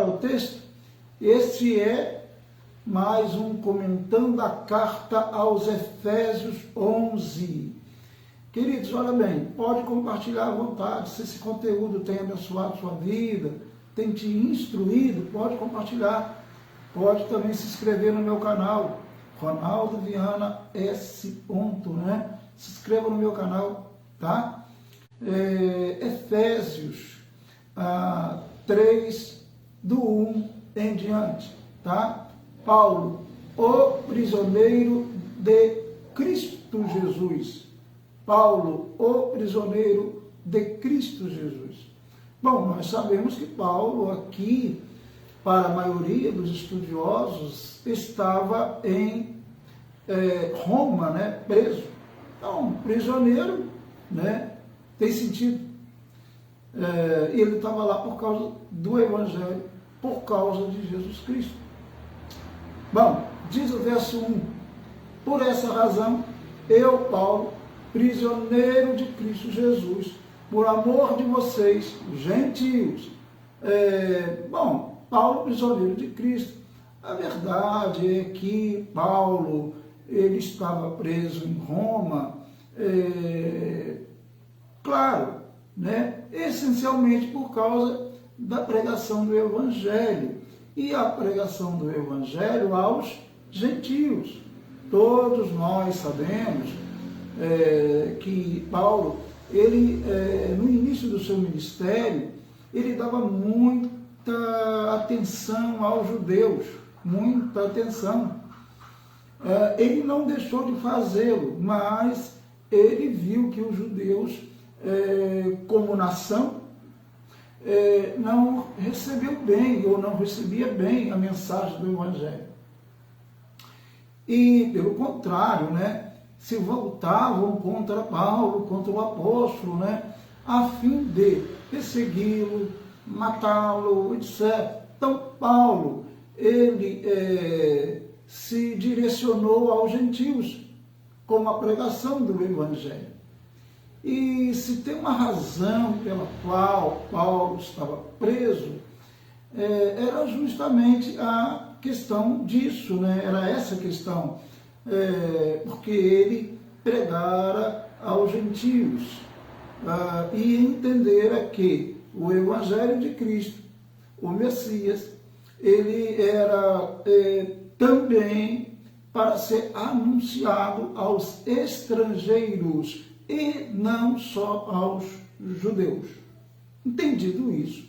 o texto, este é mais um comentando a carta aos Efésios 11. Queridos, olha bem, pode compartilhar à vontade, se esse conteúdo tem abençoado sua vida, tem te instruído, pode compartilhar. Pode também se inscrever no meu canal, Ronaldo Viana S. né? Se inscreva no meu canal, tá? Efésios 3, do 1 em diante, tá? Paulo, o prisioneiro de Cristo Jesus. Paulo, o prisioneiro de Cristo Jesus. Bom, nós sabemos que Paulo aqui, para a maioria dos estudiosos, estava em Roma, né, preso. Então, prisioneiro, né, tem sentido. Ele estava lá por causa do Evangelho, por causa de Jesus Cristo. Bom, diz o verso 1, por essa razão, eu, Paulo, prisioneiro de Cristo Jesus, por amor de vocês, gentios. Paulo, prisioneiro de Cristo. A verdade é que Paulo, ele estava preso em Roma, claro, né, essencialmente por causa da pregação do Evangelho, e a pregação do Evangelho aos gentios. Todos nós sabemos que Paulo, ele, no início do seu ministério, ele dava muita atenção aos judeus, muita atenção. Ele não deixou de fazê-lo, mas ele viu que os judeus, como nação, não recebeu bem, ou não recebia bem a mensagem do Evangelho. E, pelo contrário, né, se voltavam contra Paulo, contra o apóstolo, né, a fim de persegui-lo, matá-lo, etc. Então, Paulo, ele se direcionou aos gentios com a pregação do Evangelho. E se tem uma razão pela qual Paulo estava preso, era justamente a questão disso, né? Era essa questão, porque ele pregara aos gentios e entendera que o Evangelho de Cristo, o Messias, ele era também para ser anunciado aos estrangeiros e não só aos judeus. Entendido isso.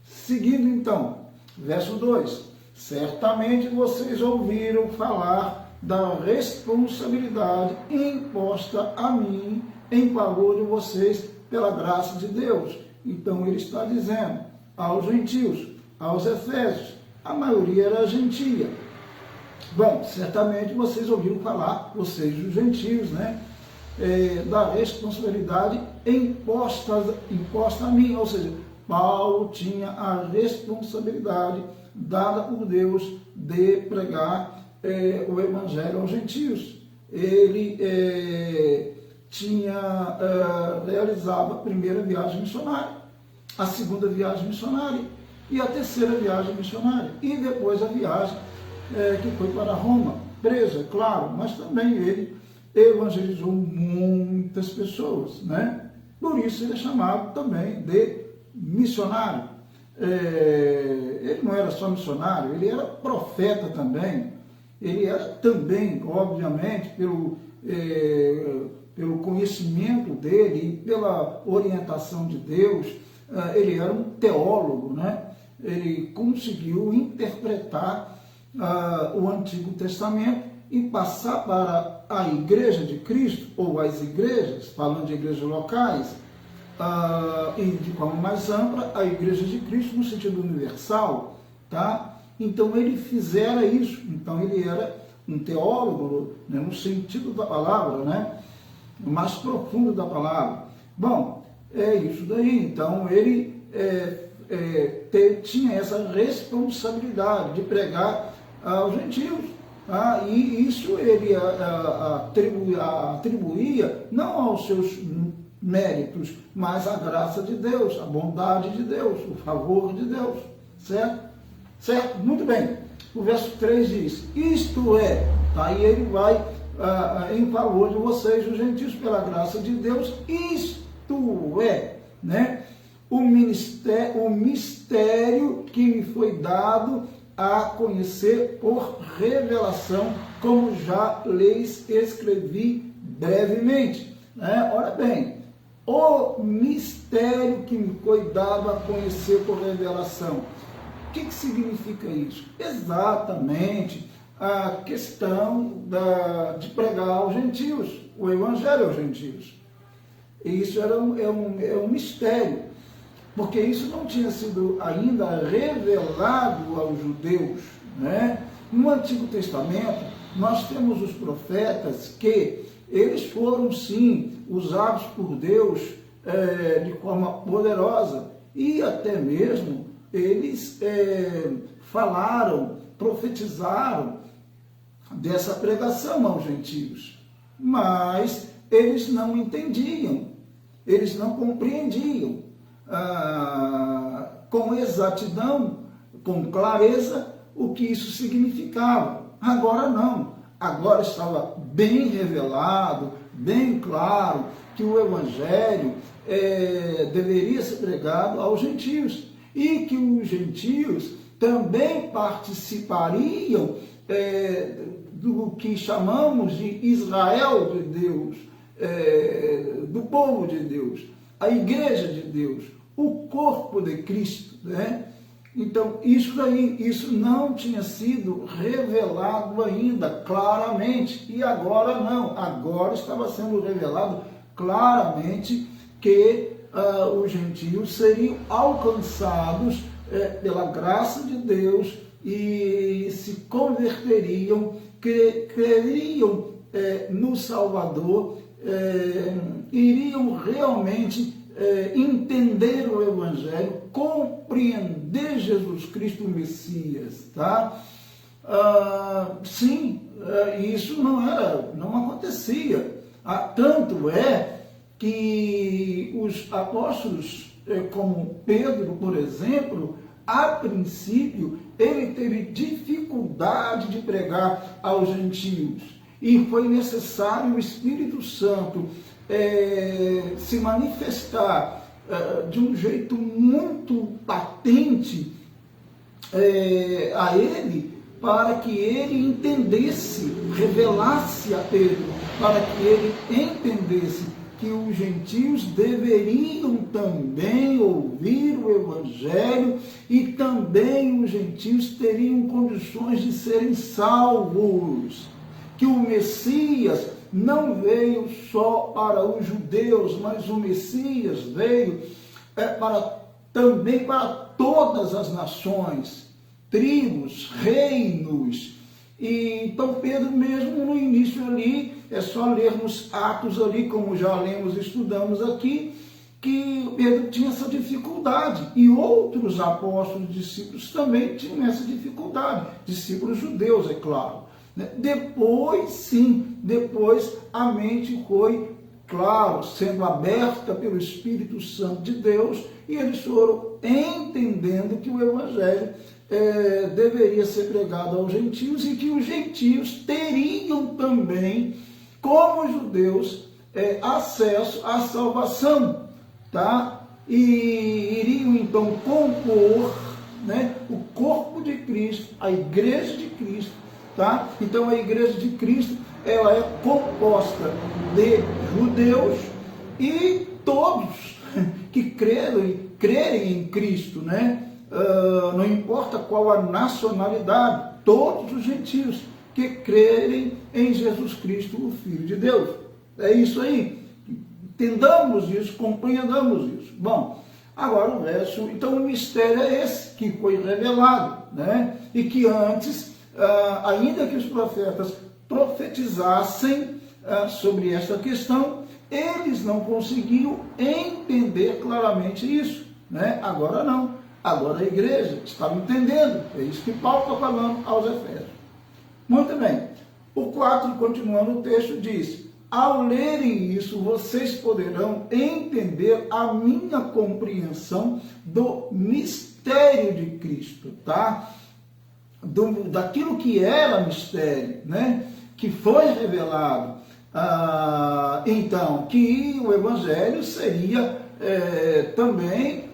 Seguindo então, verso 2. Certamente vocês ouviram falar da responsabilidade imposta a mim em favor de vocês pela graça de Deus. Então ele está dizendo aos gentios, aos efésios, a maioria era gentia. Bom, certamente vocês ouviram falar, vocês os gentios, né, da responsabilidade imposta a mim, ou seja, Paulo tinha a responsabilidade dada por Deus de pregar o Evangelho aos gentios. Ele realizava a primeira viagem missionária, a segunda viagem missionária e a terceira viagem missionária, e depois a viagem que foi para Roma, preso, é claro, mas também ele evangelizou muitas pessoas, né? Por isso ele é chamado também de missionário. Ele não era só missionário, ele era profeta também. Ele era também, obviamente, pelo conhecimento dele e pela orientação de Deus, ele era um teólogo, né? Ele conseguiu interpretar o Antigo Testamento e passar para a Igreja de Cristo, ou as igrejas, falando de igrejas locais, e de forma mais ampla, a Igreja de Cristo no sentido universal, tá? Então ele fizera isso, então ele era um teólogo, né, no sentido da palavra, né, mais profundo da palavra. Bom, é isso daí, então ele tinha essa responsabilidade de pregar aos gentios, tá? E isso ele atribuía não aos seus méritos, mas à graça de Deus, a bondade de Deus, o favor de Deus, certo? Certo? Muito bem. O verso 3 diz, isto é, tá? E ele vai em favor de vocês, os gentios, pela graça de Deus, isto é, né? O mistério que me foi dado a conhecer por revelação, como já lhes escrevi brevemente. Né? Ora bem, o mistério que me foi dado a conhecer por revelação. O que significa isso? Exatamente a questão de pregar aos gentios, o evangelho aos gentios. E isso é um mistério, porque isso não tinha sido ainda revelado aos judeus. Né? No Antigo Testamento, nós temos os profetas que eles foram, sim, usados por Deus de forma poderosa, e até mesmo eles falaram, profetizaram dessa pregação aos gentios, mas eles não entendiam, eles não compreendiam com exatidão, com clareza, o que isso significava. Agora não, agora estava bem revelado, bem claro, que o Evangelho deveria ser pregado aos gentios, e que os gentios também participariam do que chamamos de Israel de Deus, do povo de Deus, a igreja de Deus, o corpo de Cristo, né? Então, isso não tinha sido revelado ainda claramente, e agora não, agora estava sendo revelado claramente que os gentios seriam alcançados pela graça de Deus e se converteriam, creriam no Salvador, iriam realmente entender o Evangelho, compreender Jesus Cristo, o Messias, tá? Sim, isso não acontecia. Tanto é que os apóstolos, como Pedro, por exemplo, a princípio, ele teve dificuldade de pregar aos gentios, e foi necessário o Espírito Santo se manifestar de um jeito muito patente a ele, para que ele entendesse, revelasse a Pedro, para que ele entendesse que os gentios deveriam também ouvir o Evangelho, e também os gentios teriam condições de serem salvos, que o Messias não veio só para os judeus, mas o Messias veio também para todas as nações, tribos, reinos. E então Pedro mesmo no início ali, é só lermos Atos ali, como já lemos e estudamos aqui, que Pedro tinha essa dificuldade, e outros apóstolos, discípulos também tinham essa dificuldade, discípulos judeus, é claro. Depois, sim, depois a mente foi, claro, sendo aberta pelo Espírito Santo de Deus, e eles foram entendendo que o Evangelho deveria ser pregado aos gentios, e que os gentios teriam também, como os judeus, acesso à salvação, tá? E iriam então compor, né, o corpo de Cristo, a igreja de Cristo, tá? Então a igreja de Cristo, ela é composta de judeus e todos que crerem em Cristo, né? Não importa qual a nacionalidade, todos os gentios que crerem em Jesus Cristo, o Filho de Deus. É isso aí. Entendamos isso, compreendamos isso. Bom, agora o verso, então o mistério é esse que foi revelado, né? E que antes, ainda que os profetas profetizassem sobre esta questão, eles não conseguiam entender claramente isso, né? Agora não. Agora a igreja estava entendendo. É isso que Paulo está falando aos Efésios. Muito bem. O 4, continuando o texto, diz: ao lerem isso, vocês poderão entender a minha compreensão do mistério de Cristo, tá? daquilo que era mistério, né? Que foi revelado, então, que o Evangelho seria também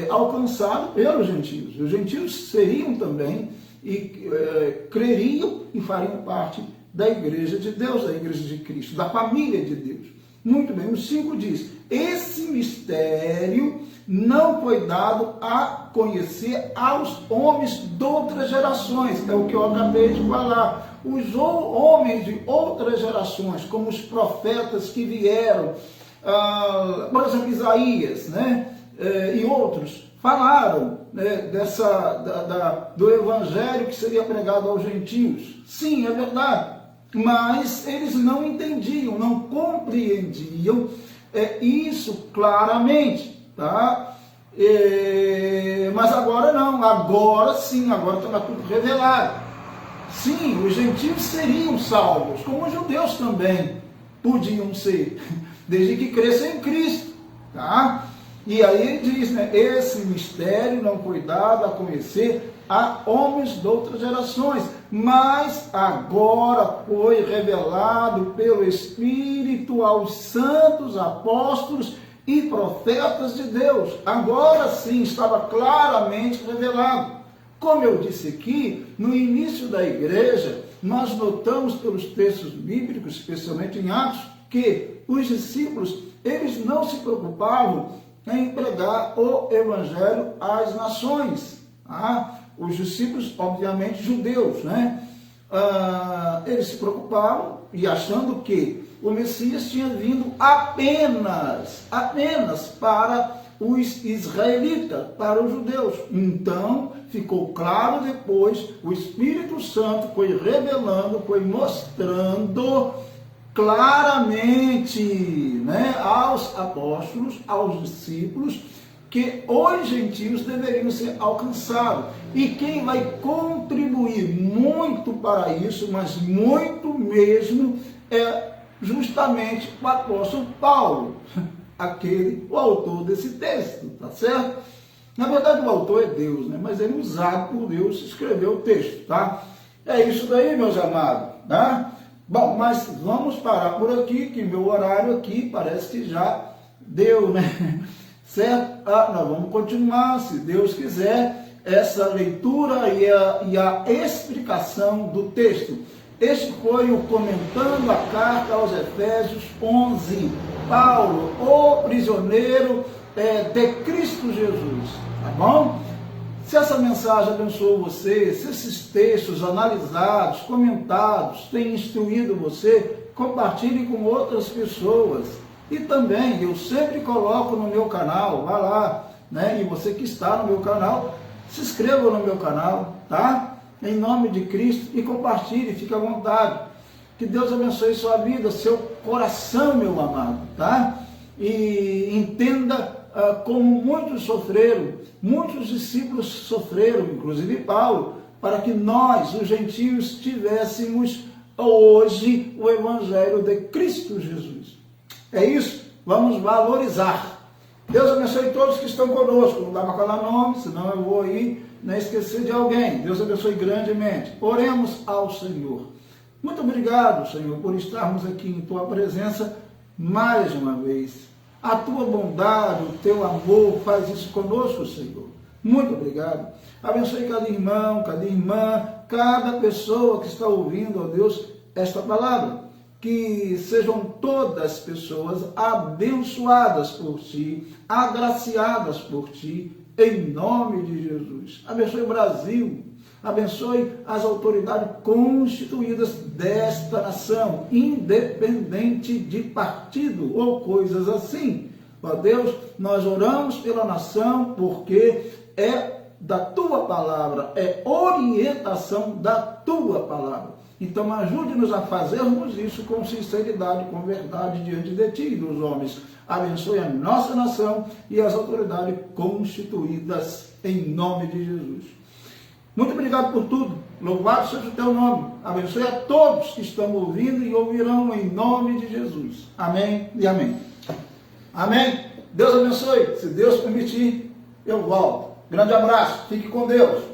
alcançado pelos gentios. Os gentios seriam também, e creriam e fariam parte da igreja de Deus, da igreja de Cristo, da família de Deus. Muito bem, o 5 diz, esse mistério não foi dado a conhecer aos homens de outras gerações, é o que eu acabei de falar. Os homens de outras gerações, como os profetas que vieram, por exemplo, Isaías, né, e outros, falaram, né, do evangelho que seria pregado aos gentios. Sim, é verdade, mas eles não entendiam, não compreendiam isso claramente, tá? Mas agora não, agora sim, agora está tudo revelado. Sim, os gentios seriam salvos, como os judeus também podiam ser, desde que cresçam em Cristo, tá? E aí ele diz, né, esse mistério não foi dado a conhecer a homens de outras gerações, mas agora foi revelado pelo Espírito aos santos apóstolos e profetas de Deus. Agora sim estava claramente revelado. Como eu disse aqui, no início da igreja, nós notamos pelos textos bíblicos, especialmente em Atos, que os discípulos, eles não se preocupavam em pregar o evangelho às nações. Os discípulos, obviamente, judeus, né? Eles se preocupavam e achando que o Messias tinha vindo apenas para os israelitas, para os judeus. Então, ficou claro depois, o Espírito Santo foi revelando, foi mostrando claramente, né, aos apóstolos, aos discípulos, que os gentios deveriam ser alcançados. E quem vai contribuir muito para isso, mas muito mesmo, é justamente o apóstolo Paulo, o autor desse texto, tá certo? Na verdade, o autor é Deus, né? Mas ele, usado por Deus, escreveu o texto, tá? É isso daí, meus amados, tá? Bom, mas vamos parar por aqui, que meu horário aqui parece que já deu, né? Certo? Nós vamos continuar, se Deus quiser, essa leitura e a explicação do texto. Este foi o Comentando a Carta aos Efésios 11. Paulo, o prisioneiro de Cristo Jesus. Tá bom? Se essa mensagem abençoou você, se esses textos analisados, comentados, têm instruído você, compartilhe com outras pessoas. E também, eu sempre coloco no meu canal, vá lá, né? E você que está no meu canal, se inscreva no meu canal, tá? Em nome de Cristo, e compartilhe, fique à vontade. Que Deus abençoe sua vida, seu coração, meu amado, tá? E entenda como muitos sofreram, muitos discípulos sofreram, inclusive Paulo, para que nós, os gentios, tivéssemos hoje o Evangelho de Cristo Jesus. É isso, vamos valorizar. Deus abençoe todos que estão conosco. Não dá para falar nome, senão eu vou aí esquecer de alguém. Deus abençoe grandemente. Oremos ao Senhor. Muito obrigado, Senhor, por estarmos aqui em Tua presença mais uma vez. A Tua bondade, o Teu amor faz isso conosco, Senhor. Muito obrigado. Abençoe cada irmão, cada irmã, cada pessoa que está ouvindo, ó Deus, esta palavra. Que sejam todas pessoas abençoadas por Ti, agraciadas por Ti, em nome de Jesus. Abençoe o Brasil, abençoe as autoridades constituídas desta nação, independente de partido ou coisas assim. Ó Deus, nós oramos pela nação porque é da Tua palavra, é orientação da Tua palavra. Então ajude-nos a fazermos isso com sinceridade, com verdade diante de Ti e dos homens. Abençoe a nossa nação e as autoridades constituídas em nome de Jesus. Muito obrigado por tudo. Louvado seja o Teu nome. Abençoe a todos que estão ouvindo e ouvirão em nome de Jesus. Amém e amém. Amém. Deus abençoe. Se Deus permitir, eu volto. Grande abraço. Fique com Deus.